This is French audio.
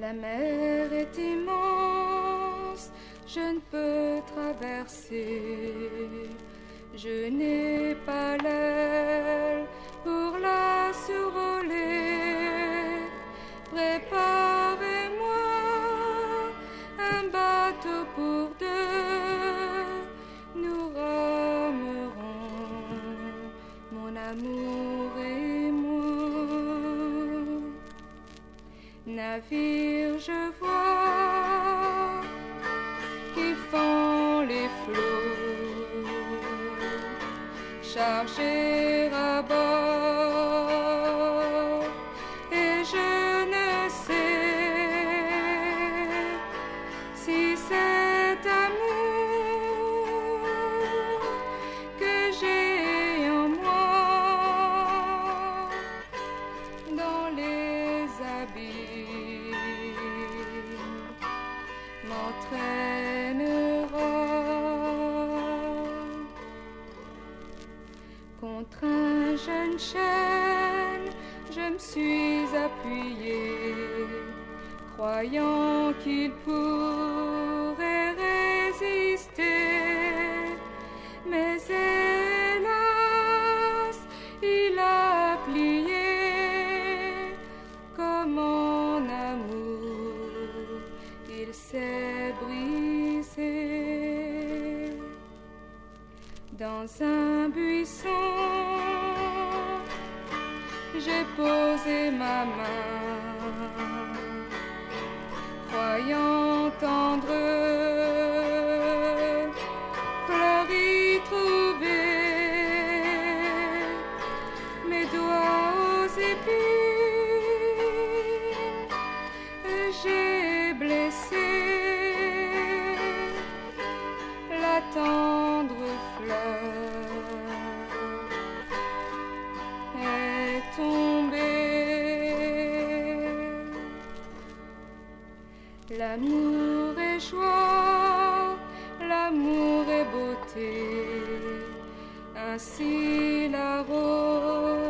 La mer est immense, je ne peux traverser. Je n'ai pas l'aile pour la survoler. Préparez-moi un bateau pour deux. Nous ramerons, mon amour et moi. Navire, je vois, qui font les flots, chargés à bord, et je ne sais si cet amour que j'ai en moi dans les abîmes m'entraînera. Contre un jeune chêne, je me suis appuyée, croyant qu'il pourrait résister. Mais hélas, il a plié comme mon amour, il s'est brisé. Dans un buisson, j'ai posé ma main, croyant tendre fleur y trouver. Mes doigts aux épines, j'ai blessé la tendre fleur est tombée. L'amour est joie, l'amour est beauté, ainsi la rose